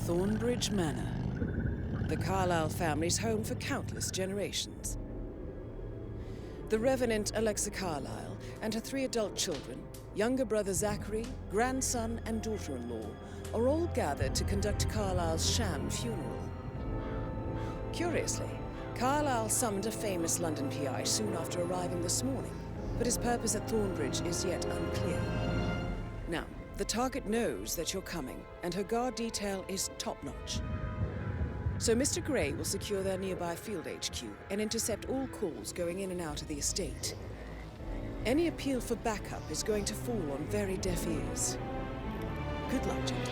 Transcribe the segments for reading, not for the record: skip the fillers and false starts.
Thornbridge Manor, the Carlisle family's home for countless generations. The Revenant Alexa Carlisle and her 3 adult children, younger brother Zachary, grandson and daughter-in-law, are all gathered to conduct Carlisle's sham funeral. Curiously, Carlisle summoned a famous London PI soon after arriving this morning, but his purpose at Thornbridge is yet unclear. Now, the target knows that you're coming, and her guard detail is top-notch. So Mr. Gray will secure their nearby field HQ and intercept all calls going in and out of the estate. Any appeal for backup is going to fall on very deaf ears. Good luck, gentlemen.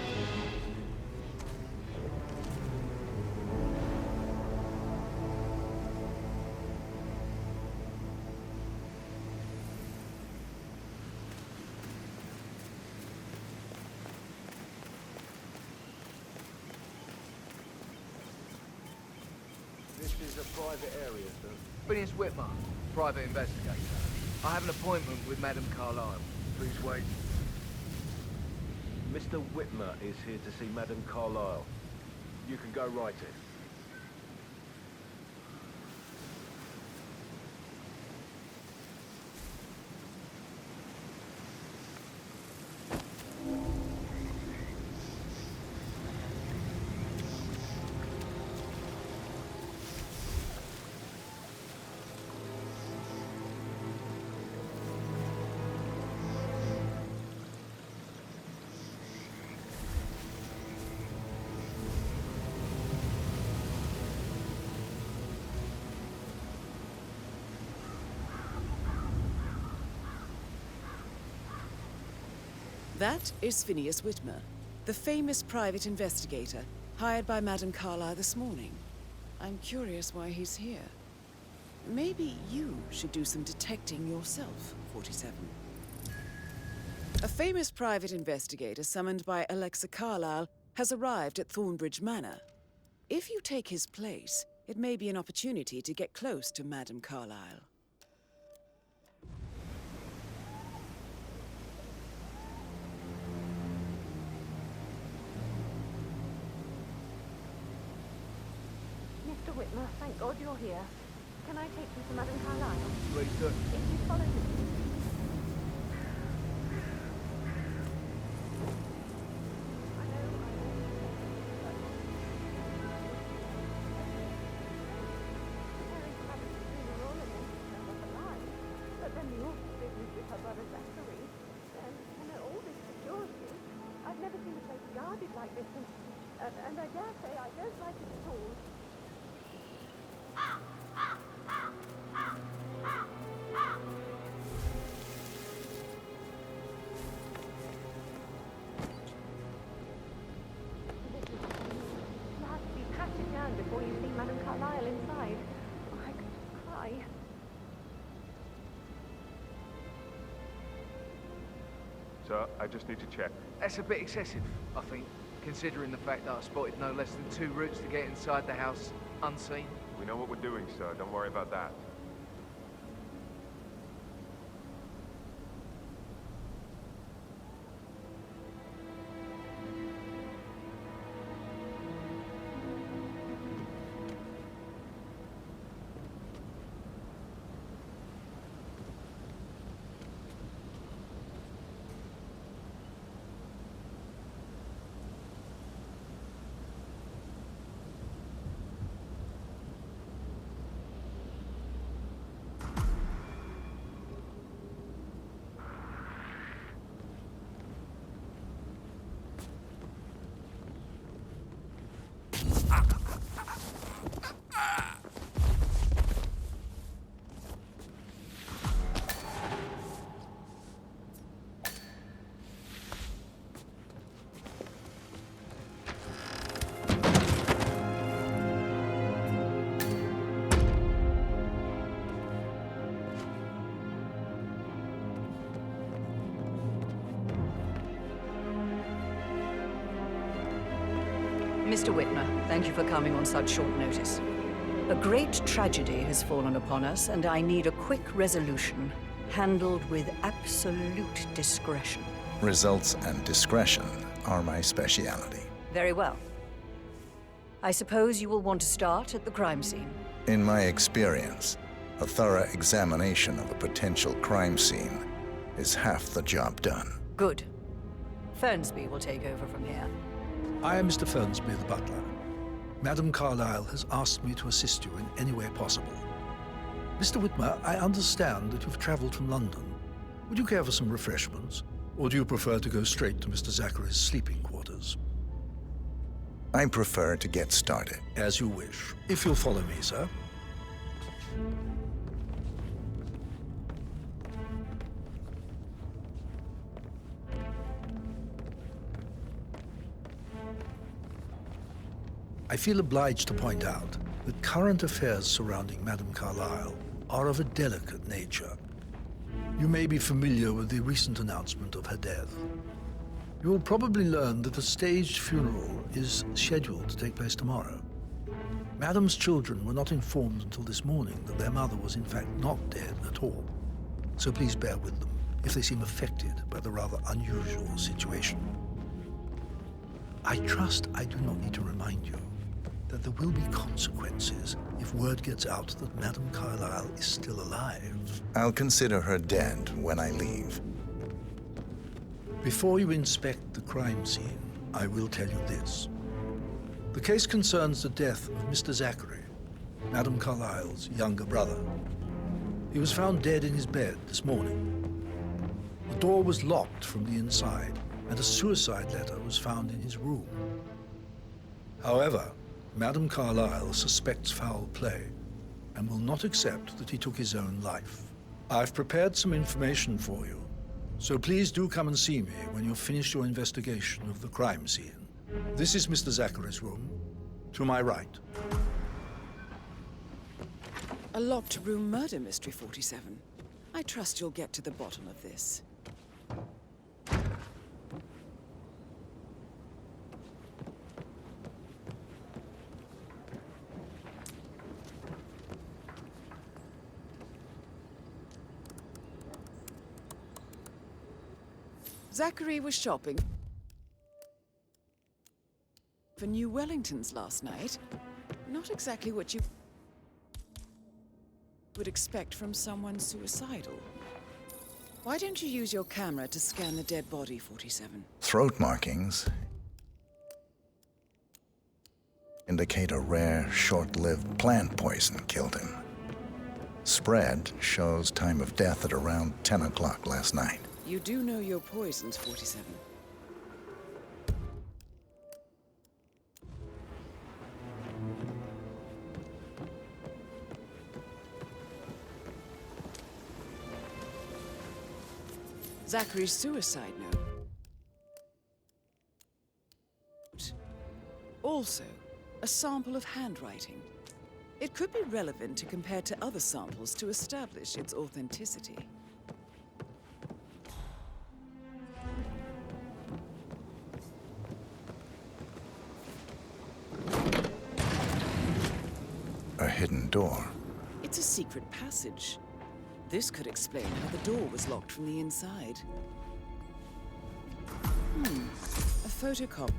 This is a private area, sir. Phineas Whitmer, private investigator. I have an appointment with Madame Carlisle. Please wait. Mr. Whitmer is here to see Madame Carlisle. You can go right in. That is Phineas Whitmer, the famous private investigator hired by Madame Carlisle this morning. I'm curious why he's here. Maybe you should do some detecting yourself, 47. A famous private investigator summoned by Alexa Carlisle has arrived at Thornbridge Manor. If you take his place, it may be an opportunity to get close to Madame Carlisle. Mr. Whitmer, thank God you're here. Can I take you to Madame Carlisle? Please do. If you follow me. I know. Preparing to have a funeral and then she turned up alive. But then the awful business with her brother Zachary. And, all this security. I've never seen a place guarded like this, and I dare say I don't like it at all. You have to be patted down before you see Madame Carlisle inside. Oh, I could just cry. Sir, I just need to check. That's a bit excessive, I think, considering the fact that I spotted no less than 2 routes to get inside the house unseen. We know what we're doing, sir. Don't worry about that. Mr. Whitmer, thank you for coming on such short notice. A great tragedy has fallen upon us, and I need a quick resolution, handled with absolute discretion. Results and discretion are my speciality. Very well. I suppose you will want to start at the crime scene. In my experience, a thorough examination of a potential crime scene is half the job done. Good. Fernsby will take over from here. I am Mr. Fernsby, the butler. Madame Carlisle has asked me to assist you in any way possible. Mr. Whitmer, I understand that you've traveled from London. Would you care for some refreshments? Or do you prefer to go straight to Mr. Zachary's sleeping quarters? I prefer to get started. As you wish. If you'll follow me, sir. I feel obliged to point out that current affairs surrounding Madame Carlisle are of a delicate nature. You may be familiar with the recent announcement of her death. You will probably learn that a staged funeral is scheduled to take place tomorrow. Madame's children were not informed until this morning that their mother was in fact not dead at all. So please bear with them if they seem affected by the rather unusual situation. I trust I do not need to remind you that there will be consequences if word gets out that Madame Carlisle is still alive. I'll consider her dead when I leave. Before you inspect the crime scene, I will tell you this. The case concerns the death of Mr. Zachary, Madame Carlisle's younger brother. He was found dead in his bed this morning. The door was locked from the inside, and a suicide letter was found in his room. However, Madame Carlisle suspects foul play and will not accept that he took his own life. I've prepared some information for you, so please do come and see me when you've finished your investigation of the crime scene. This is Mr. Zachary's room, to my right. A locked room murder mystery, 47. I trust you'll get to the bottom of this. Zachary was shopping for New Wellingtons last night. Not exactly what you would expect from someone suicidal. Why don't you use your camera to scan the dead body, 47? Throat markings indicate a rare, short-lived plant poison killed him. Spread shows time of death at around 10 o'clock last night. You do know your poisons, 47. Zachary's suicide note. Also, a sample of handwriting. It could be relevant to compare to other samples to establish its authenticity. A hidden door. It's a secret passage. This could explain how the door was locked from the inside. A photocopy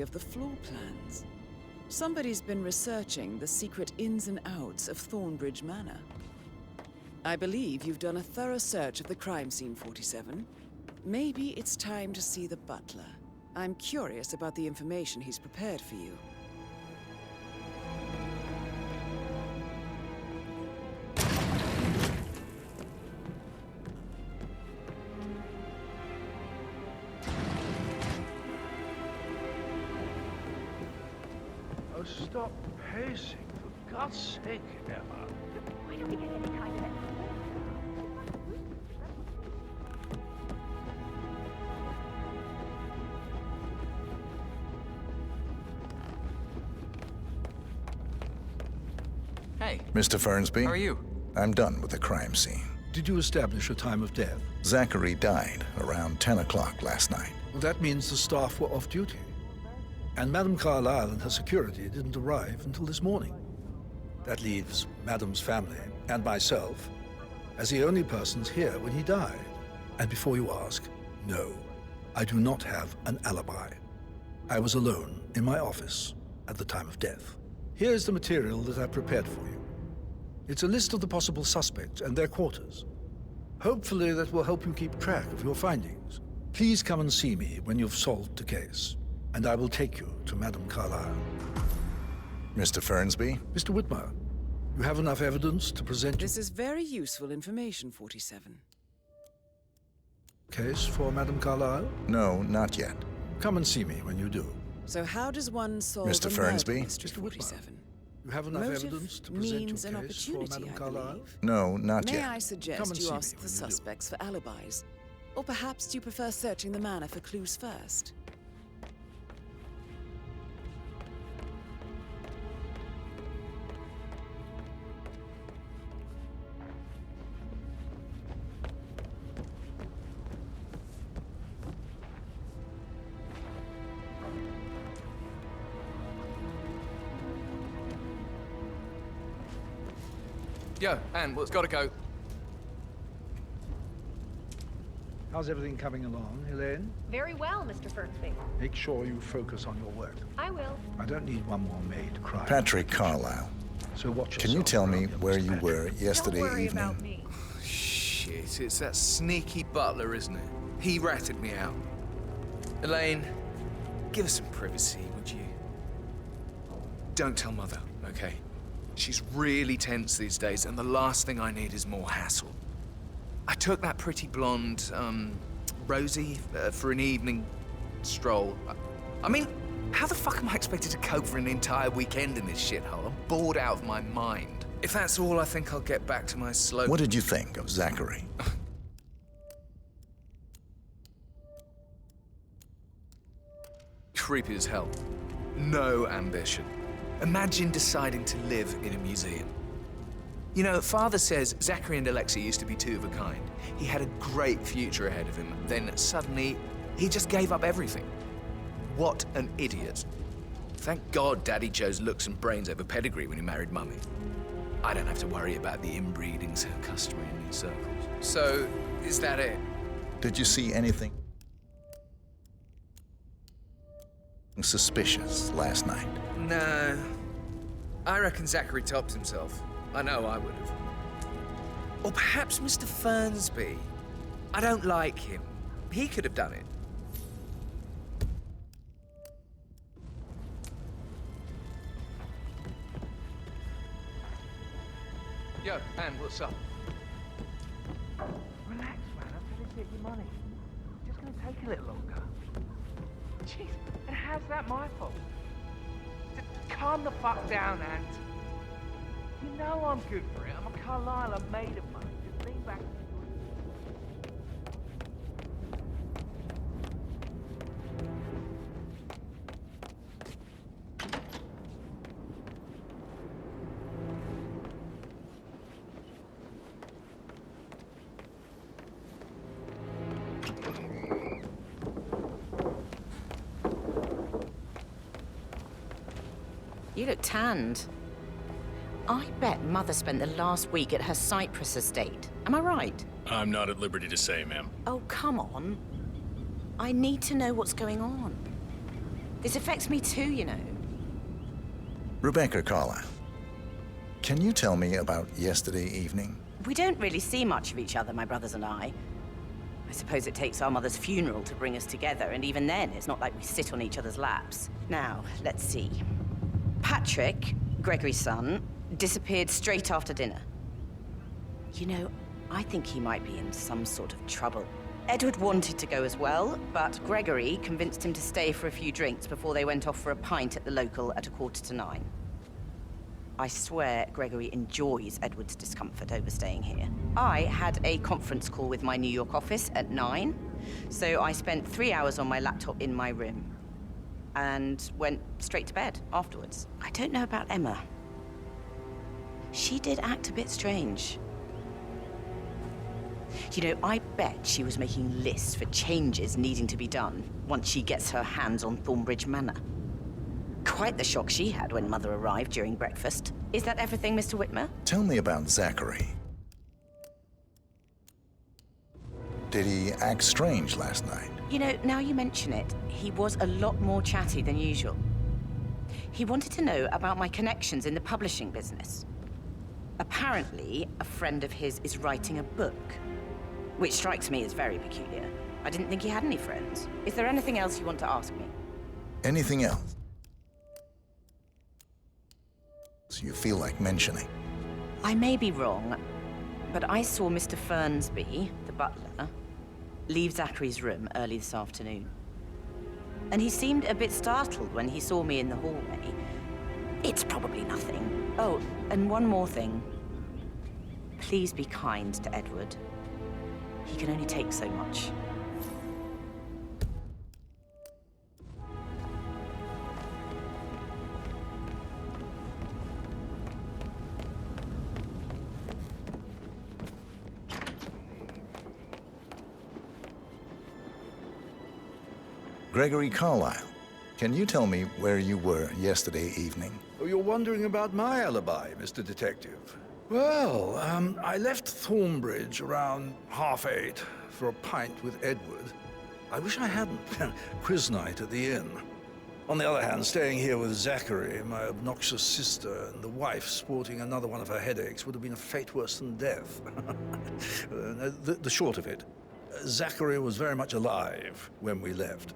of the floor plans. Somebody's been researching the secret ins and outs of Thornbridge Manor. I believe you've done a thorough search of the crime scene, 47. Maybe it's time to see the butler. I'm curious about the information he's prepared for you. Oh, stop pacing, for God's sake, Emma. Why don't we get any kind of explanation? Hey, Mr. Fernsby? how are you? I'm done with the crime scene. Did you establish a time of death? Zachary died around 10 o'clock last night. Well, that means the staff were off duty. And Madame Carlisle and her security didn't arrive until this morning. That leaves Madame's family and myself as the only persons here when he died. And before you ask, no, I do not have an alibi. I was alone in my office at the time of death. Here's the material that I prepared for you. It's a list of the possible suspects and their quarters. Hopefully that will help you keep track of your findings. Please come and see me when you've solved the case, and I will take you to Madame Carlisle. Mr. Fernsby? Mr. Whitmer, you have enough evidence to present This is very useful information, 47. your case for Madame Carlisle? No, not yet. Come and see me when you do. So how does one solve Mr. a murder Fernsby? mystery, Mr. Whitmer. 47? You have enough Motive, evidence to present means, your and case for opportunity, Madame I Carlisle? believe. No, not May yet. I Come suggest and you see me ask the when you do. suspects for alibis? Or perhaps do you prefer searching the manor for clues first? Yo, Anne, what's got to go? How's everything coming along, Helene? Very well, Mr. Fernsby. Make sure you focus on your work. I will. I don't need one more maid crying. Patrick Carlisle. So watch Can you yourself tell me around here, where Mr. you Patrick. were yesterday Don't worry evening? about me. Shit, it's that sneaky butler, isn't it? He ratted me out. Elaine, give us some privacy, would you? Don't tell Mother, okay? She's really tense these days, and the last thing I need is more hassle. I took that pretty blonde, Rosie, for an evening stroll. I mean, how the fuck am I expected to cope for an entire weekend in this shithole? I'm bored out of my mind. If that's all, I think I'll get back to my slow... What did you think of Zachary? Creepy as hell. No ambition. Imagine deciding to live in a museum. You know, Father says Zachary and Alexy used to be two of a kind. He had a great future ahead of him. Then suddenly, he just gave up everything. What an idiot. Thank God Daddy chose looks and brains over pedigree when he married Mummy. I don't have to worry about the inbreeding so customary in these circles. So, is that it? Did you see anything suspicious last night? No. I reckon Zachary topped himself. I know I would have. Or perhaps Mr. Fernsby. I don't like him. He could have done it. Yo, Anne, what's up? Relax, man. I'm trying to get your money. It's just gonna take a little longer. Jeez, and how's that my fault? Just calm the fuck down, Ant. You know I'm good for it. I'm a Carlisle. I'm made of money. Just lean back and enjoy it. You look tanned. I bet Mother spent the last week at her Cyprus estate. Am I right? I'm not at liberty to say, ma'am. Oh, come on. I need to know what's going on. This affects me too, you know. Rebecca Carlisle, can you tell me about yesterday evening? We don't really see much of each other, my brothers and I. I suppose it takes our mother's funeral to bring us together, and even then, it's not like we sit on each other's laps. Now, let's see. Patrick, Gregory's son, disappeared straight after dinner. You know, I think he might be in some sort of trouble. Edward wanted to go as well, but Gregory convinced him to stay for a few drinks before they went off for a pint at the local at 9:15. I swear Gregory enjoys Edward's discomfort over staying here. I had a conference call with my New York office at 9, so I spent 3 hours on my laptop in my room and went straight to bed afterwards. I don't know about Emma. She did act a bit strange. You know, I bet she was making lists for changes needing to be done once she gets her hands on Thornbridge Manor. Quite the shock she had when Mother arrived during breakfast. Is that everything, Mr. Whitmer? Tell me about Zachary. Did he act strange last night? You know, now you mention it, he was a lot more chatty than usual. He wanted to know about my connections in the publishing business. Apparently, a friend of his is writing a book, which strikes me as very peculiar. I didn't think he had any friends. Is there anything else you want to ask me? Anything else you feel like mentioning? I may be wrong, but I saw Mr. Fernsby, the butler, leave Zachary's room early this afternoon. And he seemed a bit startled when he saw me in the hallway. It's probably nothing. Oh, and one more thing. Please be kind to Edward. He can only take so much. Gregory Carlisle, can you tell me where you were yesterday evening? Oh, you're wondering about my alibi, Mr. Detective. Well, I left Thornbridge around 8:30 for a pint with Edward. I wish I hadn't. Quiz night at the inn. On the other hand, staying here with Zachary, my obnoxious sister, and the wife sporting another one of her headaches would have been a fate worse than death. The short of it, Zachary was very much alive when we left.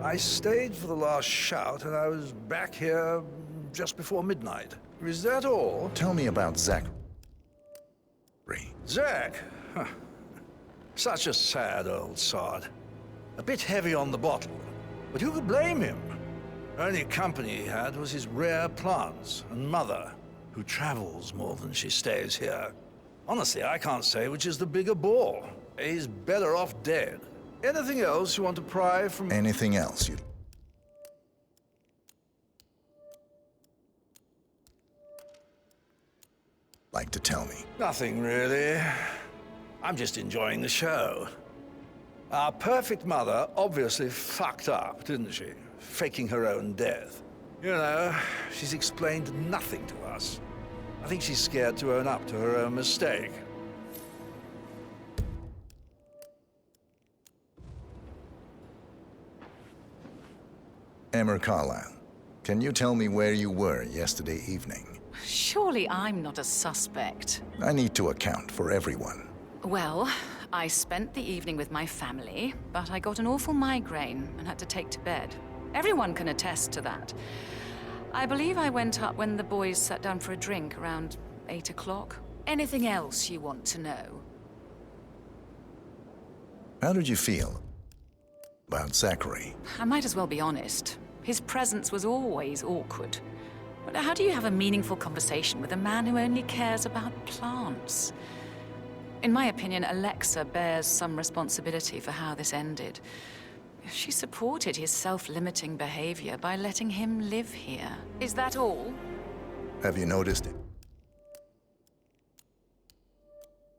I stayed for the last shout, and I was back here just before midnight. Is that all? Tell me about Zachary. Zach? Huh. Such a sad old sod. A bit heavy on the bottle, but who could blame him? Only company he had was his rare plants and mother, who travels more than she stays here. Honestly, I can't say which is the bigger bore. He's better off dead. Anything else you want to pry from... Anything else you'd like to tell me? Nothing, really. I'm just enjoying the show. Our perfect mother obviously fucked up, didn't she? Faking her own death. You know, she's explained nothing to us. I think she's scared to own up to her own mistake. Emma Carlisle, can you tell me where you were yesterday evening? Surely I'm not a suspect. I need to account for everyone. Well, I spent the evening with my family, but I got an awful migraine and had to take to bed. Everyone can attest to that. I believe I went up when the boys sat down for a drink around 8 o'clock. Anything else you want to know? How did you feel about Zachary? I might as well be honest. His presence was always awkward. But how do you have a meaningful conversation with a man who only cares about plants? In my opinion, Alexa bears some responsibility for how this ended. She supported his self-limiting behavior by letting him live here. Is that all? Have you noticed it?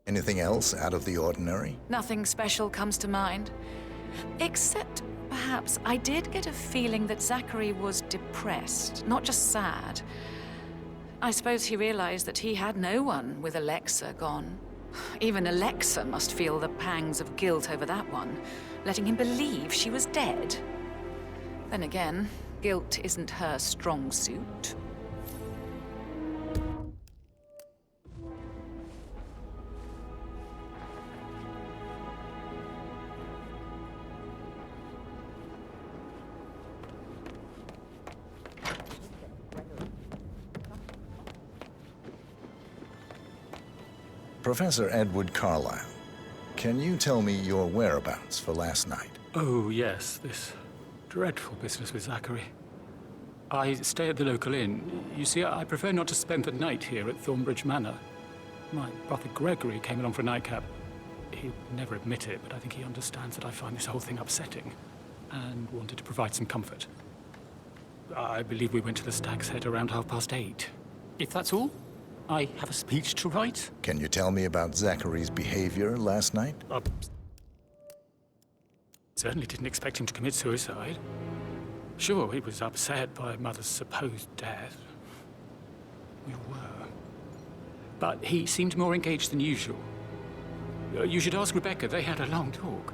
Anything else out of the ordinary? Nothing special comes to mind. Except, perhaps, I did get a feeling that Zachary was depressed, not just sad. I suppose he realized that he had no one with Alexa gone. Even Alexa must feel the pangs of guilt over that one, letting him believe she was dead. Then again, guilt isn't her strong suit. Professor Edward Carlisle, can you tell me your whereabouts for last night? Oh, yes, this dreadful business with Zachary. I stay at the local inn. You see, I prefer not to spend the night here at Thornbridge Manor. My brother Gregory came along for a nightcap. He'd never admit it, but I think he understands that I find this whole thing upsetting and wanted to provide some comfort. I believe we went to the Stag's Head around 8:30. If that's all, I have a speech to write. Can you tell me about Zachary's behavior last night? Certainly didn't expect him to commit suicide. Sure, he was upset by Mother's supposed death. We were. But he seemed more engaged than usual. You should ask Rebecca. They had a long talk.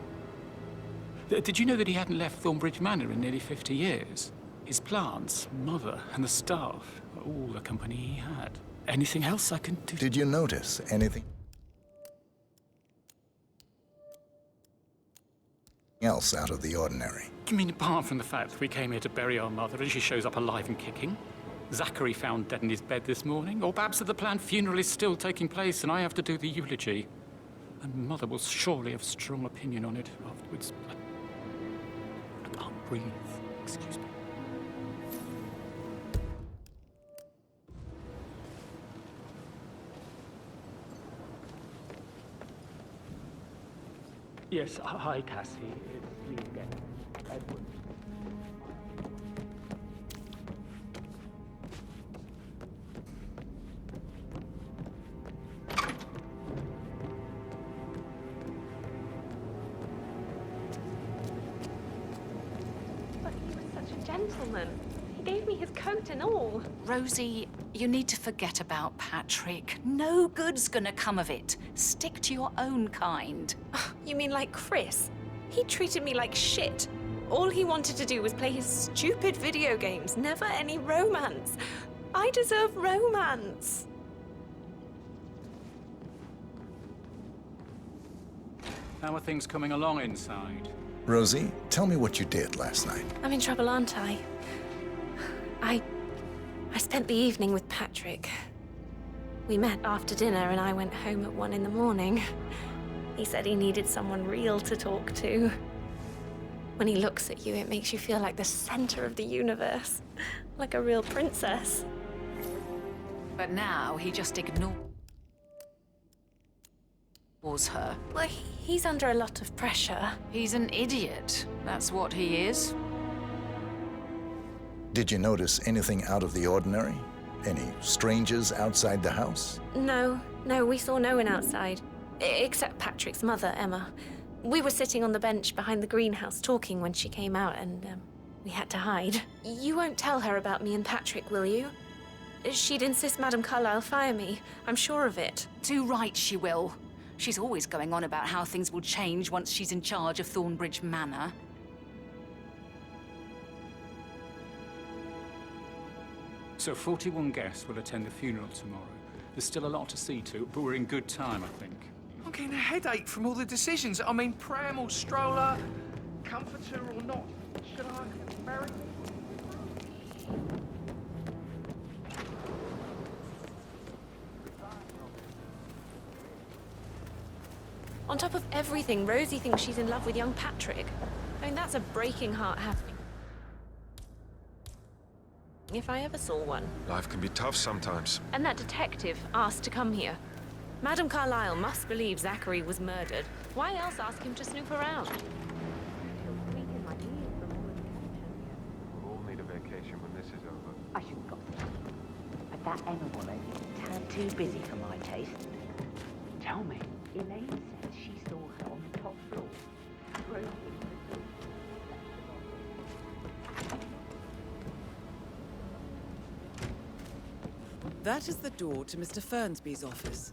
Did you know that he hadn't left Thornbridge Manor in nearly 50 years? His plants, mother, and the staff, all the company he had. Anything else I can do? Did you notice anything else out of the ordinary? You mean apart from the fact that we came here to bury our mother and she shows up alive and kicking? Zachary found dead in his bed this morning? Or perhaps that the planned funeral is still taking place and I have to do the eulogy? And Mother will surely have a strong opinion on it afterwards. I can't breathe. Excuse me. Yes, hi, Cassie. It's me again. Edward. But he was such a gentleman. He gave me his coat and all. Rosie, you need to forget about Patrick. No good's gonna come of it. Stick to your own kind. You mean like Chris? He treated me like shit. All he wanted to do was play his stupid video games, never any romance. I deserve romance. How are things coming along inside? Rosie, tell me what you did last night. I'm in trouble, aren't I? I spent the evening with Patrick. We met after dinner and I went home at 1 in the morning. He said he needed someone real to talk to. When he looks at you, it makes you feel like the center of the universe. Like a real princess. But now he just ignores her. Well, he's under a lot of pressure. He's an idiot. That's what he is. Did you notice anything out of the ordinary? Any strangers outside the house? No, we saw no one outside. Except Patrick's mother, Emma. We were sitting on the bench behind the greenhouse talking when she came out and we had to hide. You won't tell her about me and Patrick, will you? She'd insist Madame Carlisle fire me. I'm sure of it. Too right she will. She's always going on about how things will change once she's in charge of Thornbridge Manor. So 41 guests will attend the funeral tomorrow. There's still a lot to see to, but we're in good time, I think. I'm getting a headache from all the decisions. I mean, pram or stroller, comforter or not. Should I marry? On top of everything, Rosie thinks she's in love with young Patrick. I mean, that's a breaking heart happening. If I ever saw one. Life can be tough sometimes. And that detective asked to come here. Madame Carlisle must believe Zachary was murdered. Why else ask him to snoop around? We'll all need a vacation when this is over. I shouldn't gossip. But that Emma woman is a tad too busy for my taste. Tell me. Elaine says she saw her on the top floor. That is the door to Mr. Fernsby's office.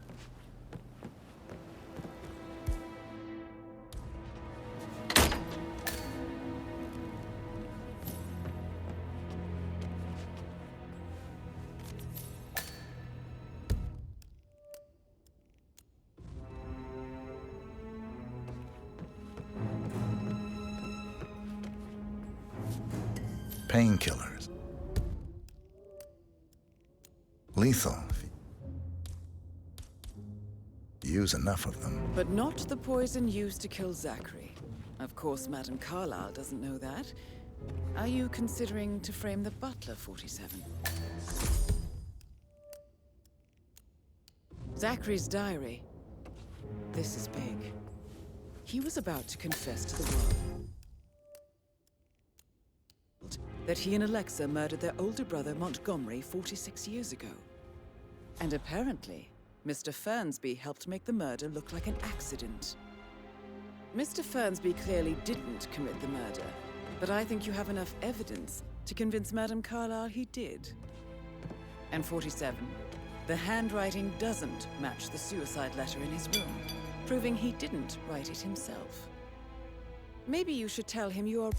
Painkillers. Lethal. Use enough of them. But not the poison used to kill Zachary. Of course, Madame Carlisle doesn't know that. Are you considering to frame the butler, 47? Zachary's diary. This is big. He was about to confess to the world that he and Alexa murdered their older brother Montgomery 46 years ago. And apparently, Mr. Fernsby helped make the murder look like an accident. Mr. Fernsby clearly didn't commit the murder, but I think you have enough evidence to convince Madame Carlisle he did. And 47, the handwriting doesn't match the suicide letter in his room, proving he didn't write it himself. Maybe you should tell him you are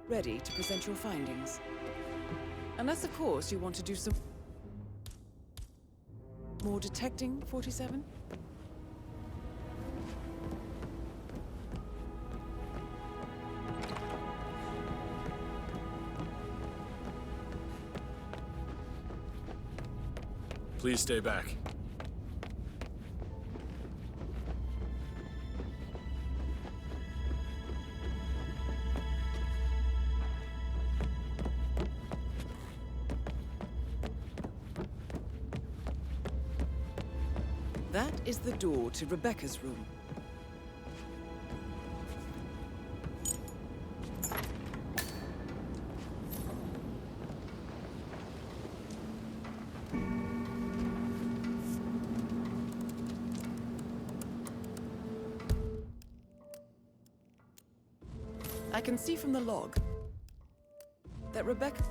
ready to present your findings. Unless, of course, you want to do some more detecting, 47? Please stay back. That is the door to Rebecca's room. I can see from the log that Rebecca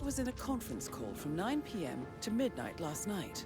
was in a conference call from 9 p.m. to midnight last night.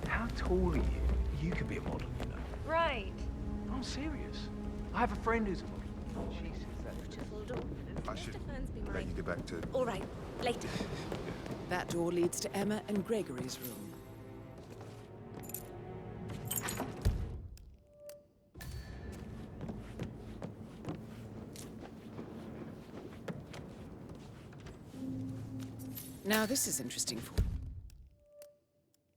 How tall are you? You could be a model, you know. Right. I'm serious. I have a friend who's a model. She says that. Beautiful door. I should Mr. Fernsby, let mine. you get back to... All right, later. That door leads to Emma and Gregory's room. Now this is interesting for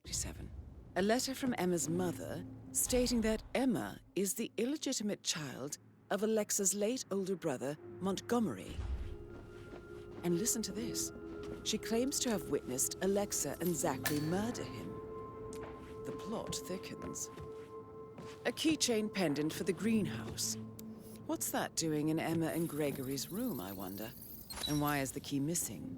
47. A letter from Emma's mother stating that Emma is the illegitimate child of Alexa's late older brother, Montgomery. And listen to this. She claims to have witnessed Alexa and Zachary murder him. The plot thickens. A keychain pendant for the greenhouse. What's that doing in Emma and Gregory's room, I wonder? And why is the key missing?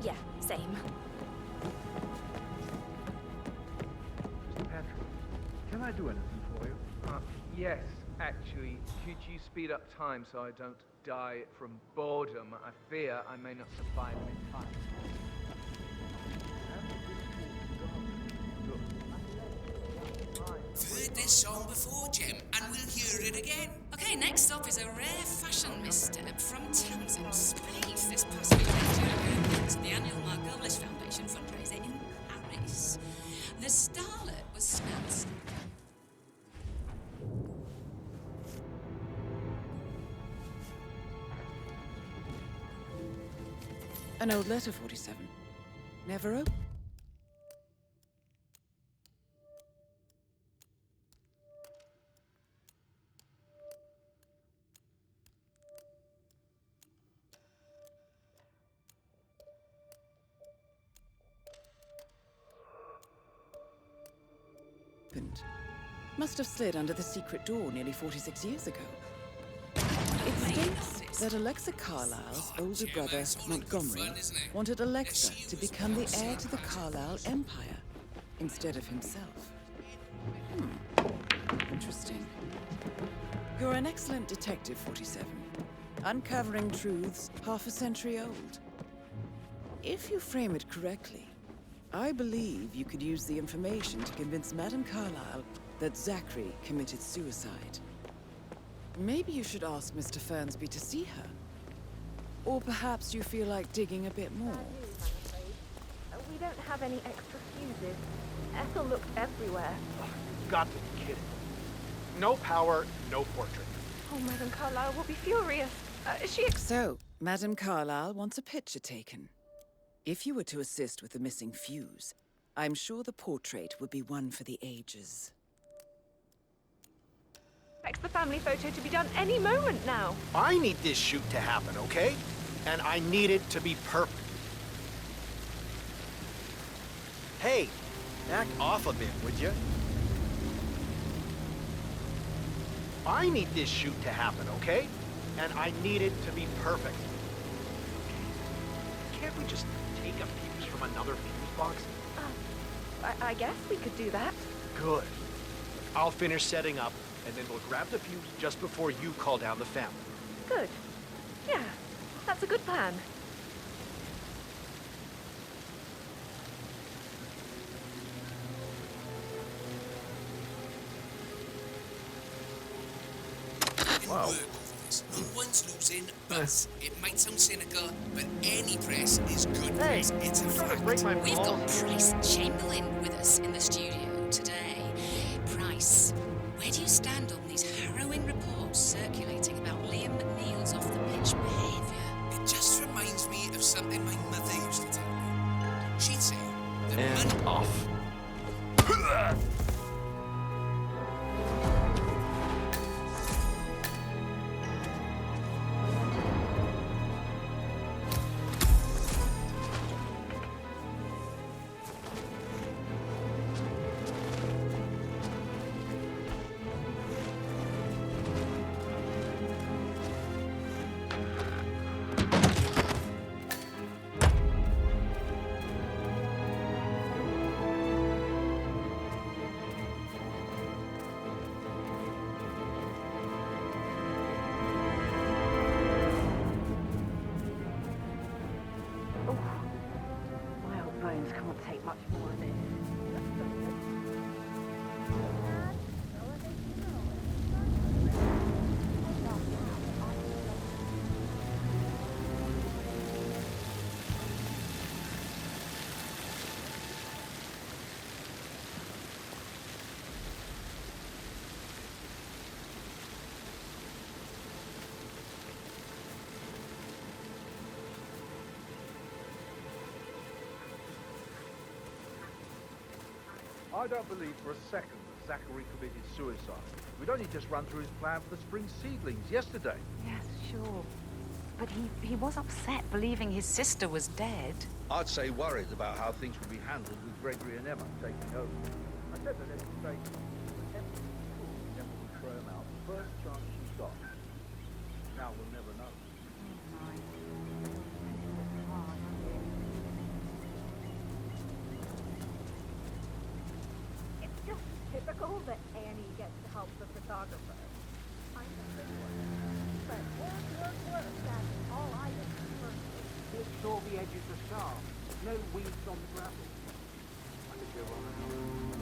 Yeah, same. Patrick, can I do anything for you? Yes, actually. Could you speed up time so I don't die from boredom? I fear I may not survive in time. Heard this song before, Jim, and we'll hear it again. Okay, next up is a rare fashion misstep from Townsend Space. This past weekend, was the annual Mark Goblish Foundation fundraiser in Paris. The starlet was snapped. An old letter, 47. Never opened. Must have slid under the secret door nearly 46 years ago. It states that Alexa Carlisle's older brother, Montgomery, wanted Alexa to become the heir to the Carlisle Empire instead of himself. Interesting. You're an excellent detective, 47. Uncovering truths half a century old. If you frame it correctly, I believe you could use the information to convince Madame Carlisle that Zachary committed suicide. Maybe you should ask Mr. Fernsby to see her. Or perhaps you feel like digging a bit more. We don't have any extra fuses. Ethel looked everywhere. Oh, you've got to be kidding. No power, no portrait. Oh, Madame Carlisle will be furious. So, Madame Carlisle wants a picture taken. If you were to assist with the missing fuse, I'm sure the portrait would be one for the ages. Expect the family photo to be done any moment now. I need this shoot to happen, okay? And I need it to be perfect. Hey, back off a bit, would you? I need this shoot to happen, okay? And I need it to be perfect. Can't we just take a fuse from another fuse box? I guess we could do that. Good. I'll finish setting up, and then we'll grab the fuse just before you call down the family. Good. Yeah, that's a good plan. Wow. No one's losing, but it might sound cynical, but any press is good press. It's a fact. We've got Price Chamberlain with us in the studio today. Price, where do you stand on these harrowing reports circulating about Liam McNeil's off-the-pitch behaviour? It just reminds me of something my mother used to tell me. She'd say that And off. Can't take much more of this. I don't believe for a second that Zachary committed suicide. We'd only just run through his plan for the spring seedlings yesterday. Yes, sure. But he was upset believing his sister was dead. I'd say worried about how things would be handled with Gregory and Emma taking over. I said that every stage that Emma would throw him out the first chance she got. Now we'll never know. Typical that Annie gets to help the photographer. I'm a big one. But work, that's all I did first. Make sure the edges are sharp. No weeds on the gravel. I could go on and on.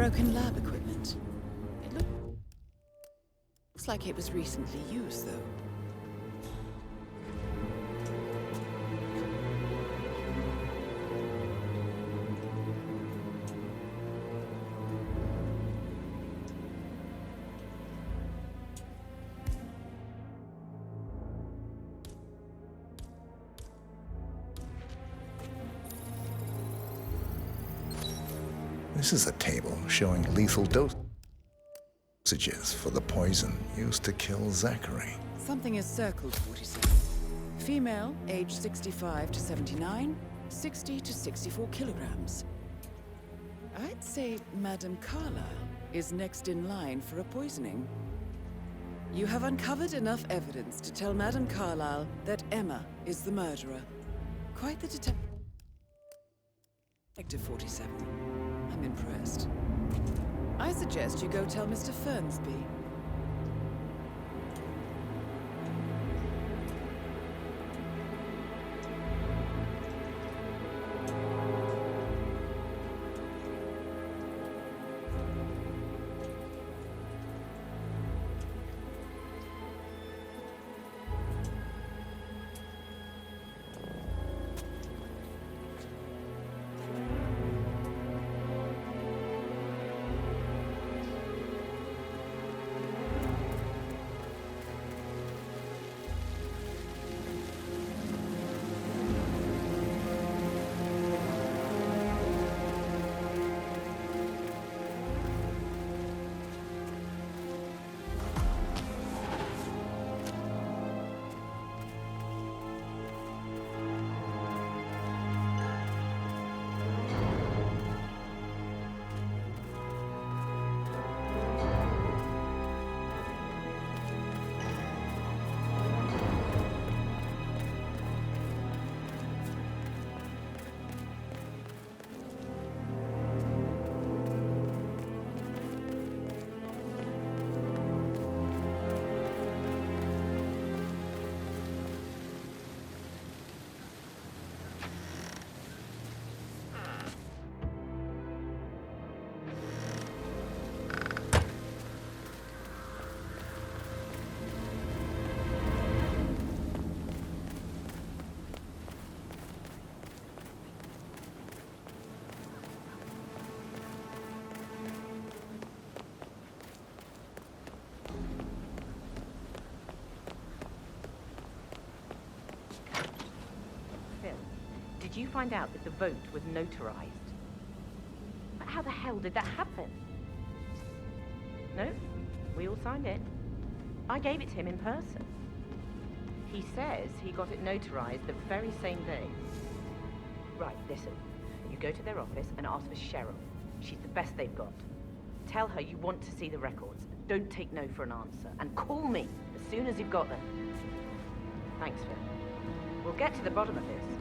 broken lab equipment. It looks like it was recently used, though. This is a table showing lethal dosages for the poison used to kill Zachary. Something is circled 46. Female, age 65 to 79, 60 to 64 kilograms. I'd say Madame Carlisle is next in line for a poisoning. You have uncovered enough evidence to tell Madame Carlisle that Emma is the murderer. Quite the detective 47. I'm impressed. I suggest you go tell Mr. Fernsby. Did you find out that the vote was notarized? But how the hell did that happen? No, we all signed it. I gave it to him in person. He says he got it notarized the very same day. Right, listen. You go to their office and ask for Cheryl. She's the best they've got. Tell her you want to see the records. Don't take no for an answer. And call me as soon as you've got them. Thanks, Phil. We'll get to the bottom of this.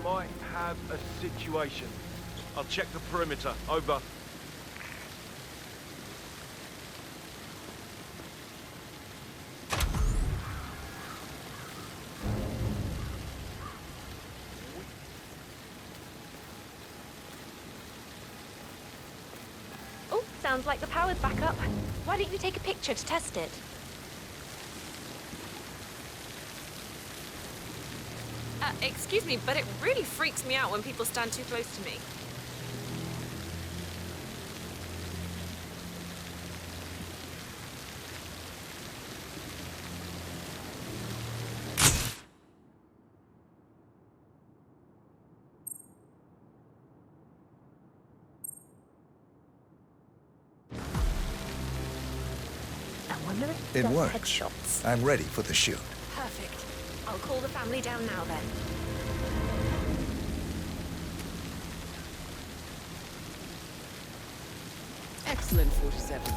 might have a situation. I'll check the perimeter. Over. Oh, sounds like the power's back up. Why don't you take a picture to test it? Excuse me, but it really freaks me out when people stand too close to me. It works. I'm ready for the shoot. Perfect. I'll call the family down now then. Excellent, 47.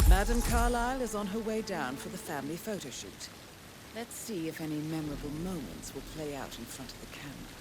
Madame Carlisle is on her way down for the family photo shoot. Let's see if any memorable moments will play out in front of the camera.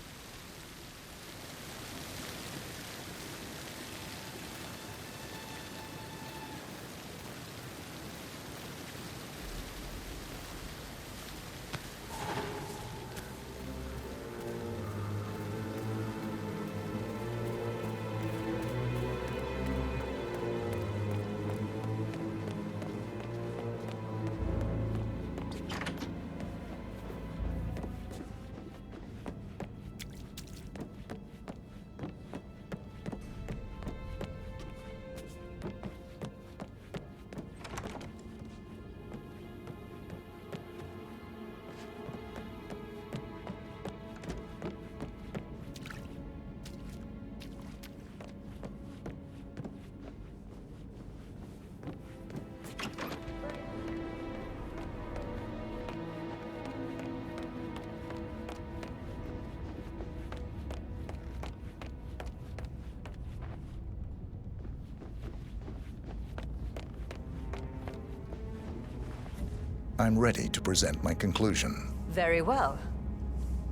I'm ready to present my conclusion. Very well.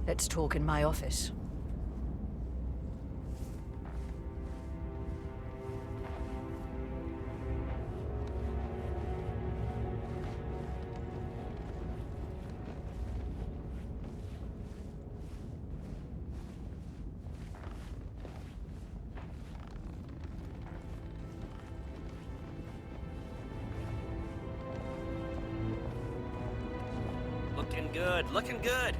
Let's talk in my office. Looking good, looking good.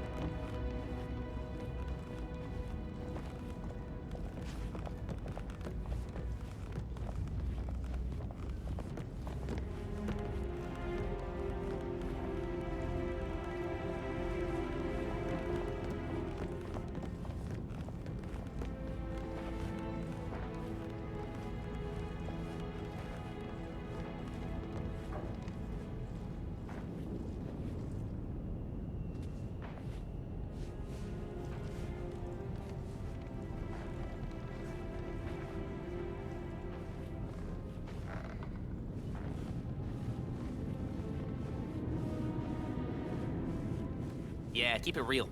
Yeah, keep it real.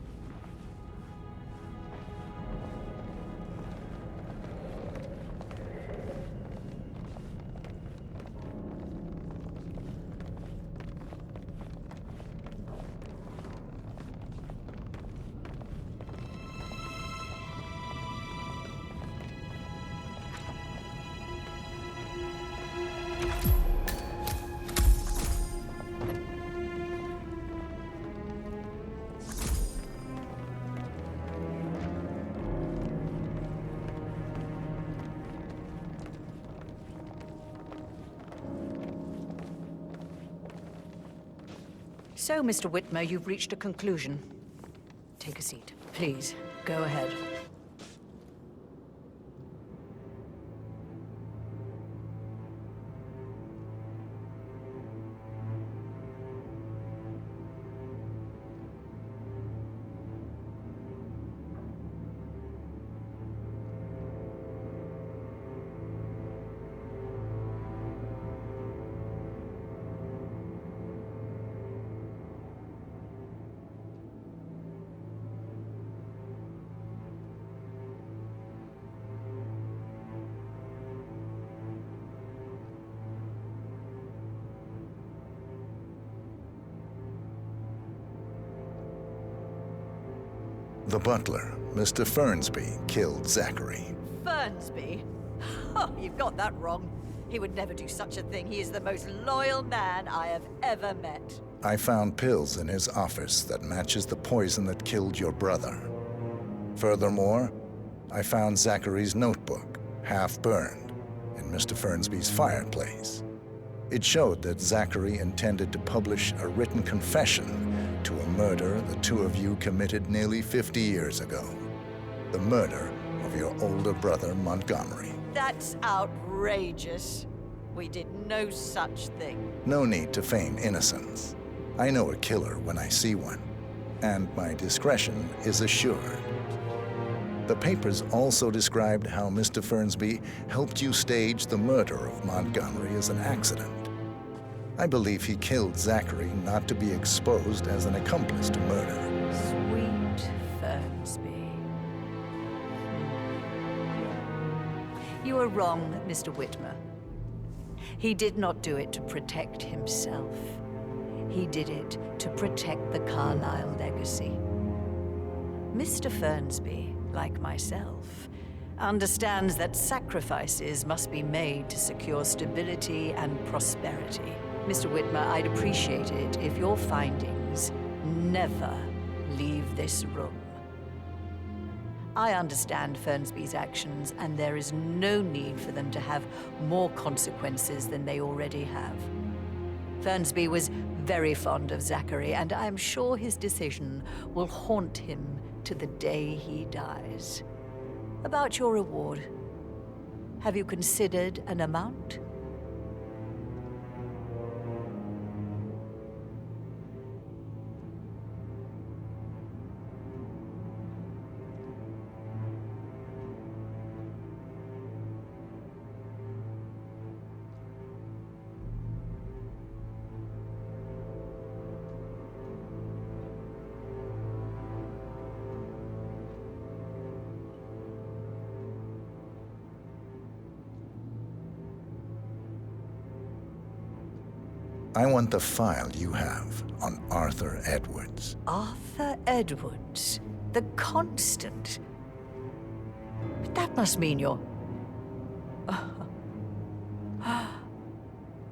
So, Mr. Whitmer, you've reached a conclusion. Take a seat. Please, go ahead. The butler, Mr. Fernsby, killed Zachary. Fernsby? Oh, you've got that wrong. He would never do such a thing. He is the most loyal man I have ever met. I found pills in his office that matches the poison that killed your brother. Furthermore, I found Zachary's notebook, half burned, in Mr. Fernsby's fireplace. It showed that Zachary intended to publish a written confession to a murder the two of you committed nearly 50 years ago. The murder of your older brother, Montgomery. That's outrageous. We did no such thing. No need to feign innocence. I know a killer when I see one, and my discretion is assured. The papers also described how Mr. Fernsby helped you stage the murder of Montgomery as an accident. I believe he killed Zachary not to be exposed as an accomplice to murder. Sweet Fernsby. You are wrong, Mr. Whitmer. He did not do it to protect himself. He did it to protect the Carlisle legacy. Mr. Fernsby, like myself, understands that sacrifices must be made to secure stability and prosperity. Mr. Whitmer, I'd appreciate it if your findings never leave this room. I understand Fernsby's actions, and there is no need for them to have more consequences than they already have. Fernsby was very fond of Zachary, and I'm sure his decision will haunt him to the day he dies. About your reward, have you considered an amount? I want the file you have on Arthur Edwards. Arthur Edwards, the Constant. But that must mean you're...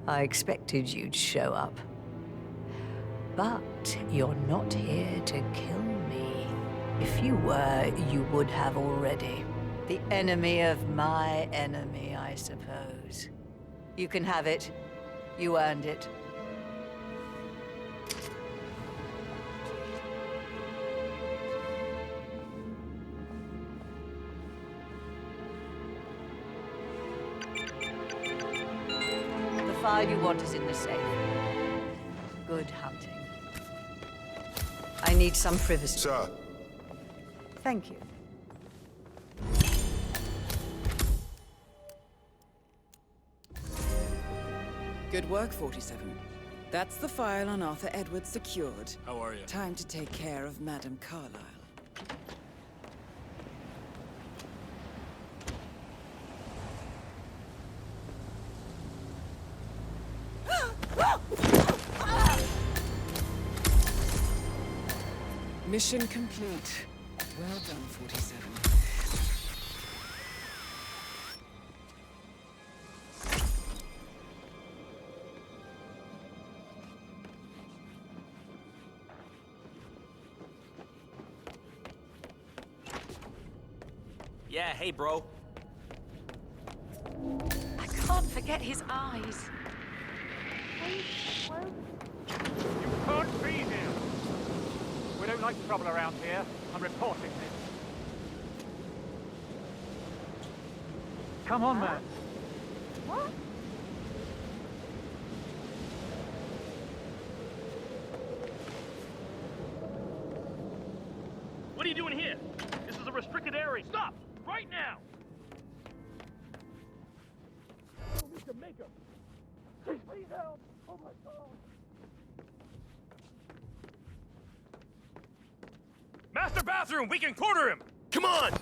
I expected you'd show up. But you're not here to kill me. If you were, you would have already. The enemy of my enemy, I suppose. You can have it. You earned it. The file you want is in the safe. Good hunting. I need some privacy. Sir. Thank you. Good work, 47. That's the file on Arthur Edwards secured. How are you? Time to take care of Madame Carlisle. Mission complete. Well done, 47. Yeah, hey, bro. I can't forget his eyes. You can't be here! We don't like trouble around here. I'm reporting this. Come on, man. What? What are you doing here? This is a restricted area. Stop! Right now! We can make him. Please help! Oh my God! Master bathroom! We can corner him! Come on!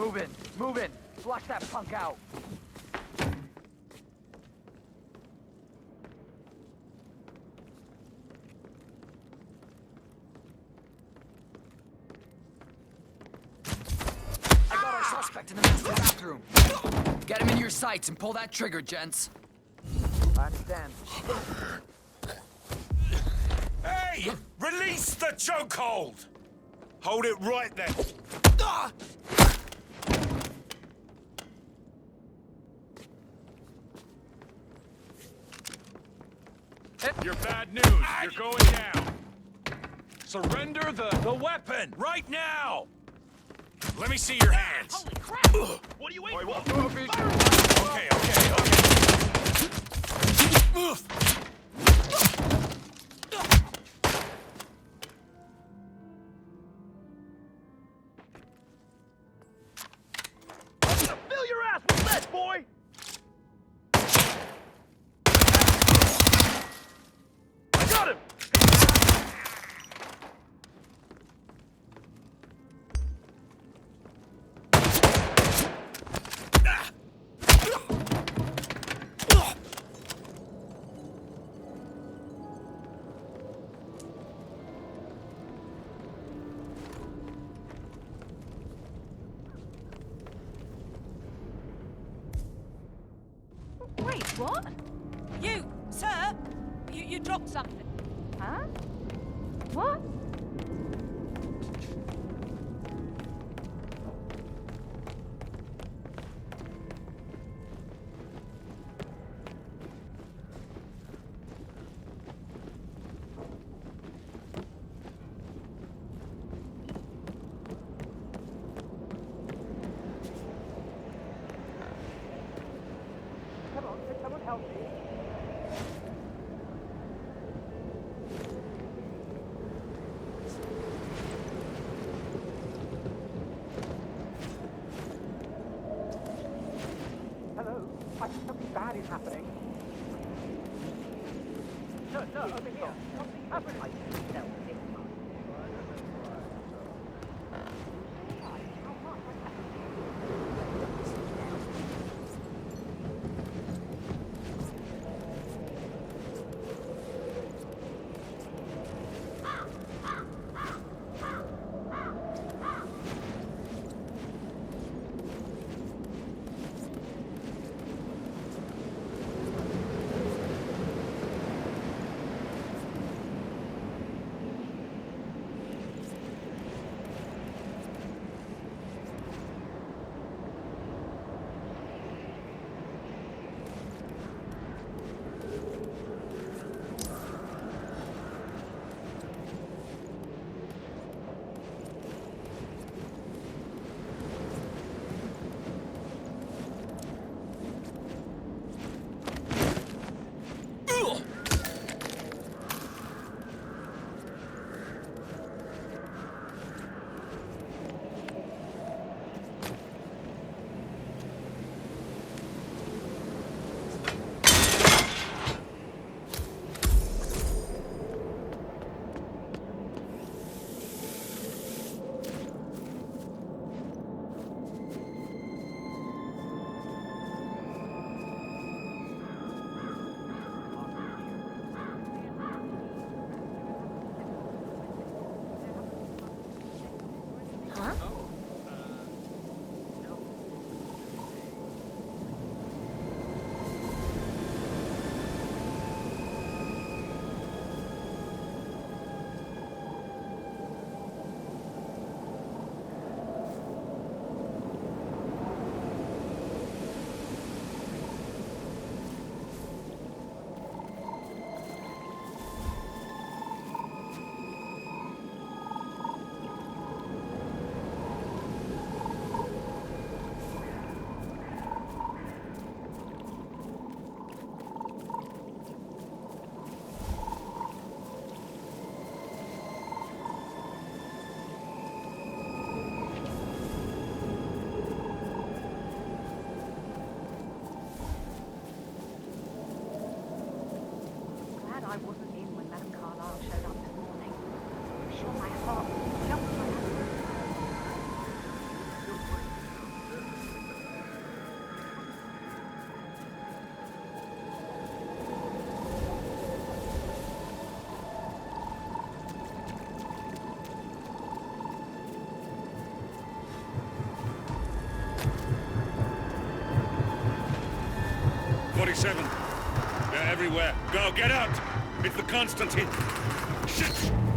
Move in. Move in. Flush that punk out. I got our suspect in the master bathroom. Get him in your sights and pull that trigger, gents. I understand. Hey! Release the chokehold! Hold it right there. You're bad news. You're going down. Surrender the weapon right now. Let me see your hands. Holy crap! What are you waiting for? Okay. Fill your ass with lead, boy! I got him! Wait, what? You, sir! You dropped something. Huh? What? Come on, can someone help me? Hello? I think something bad is happening. No, over here. Something happening. No, I wasn't in when Madame Carlisle showed up this morning. I'm sure my heart jumped when I... 47. They're everywhere. Go, get out! It's the Constantine. Shit!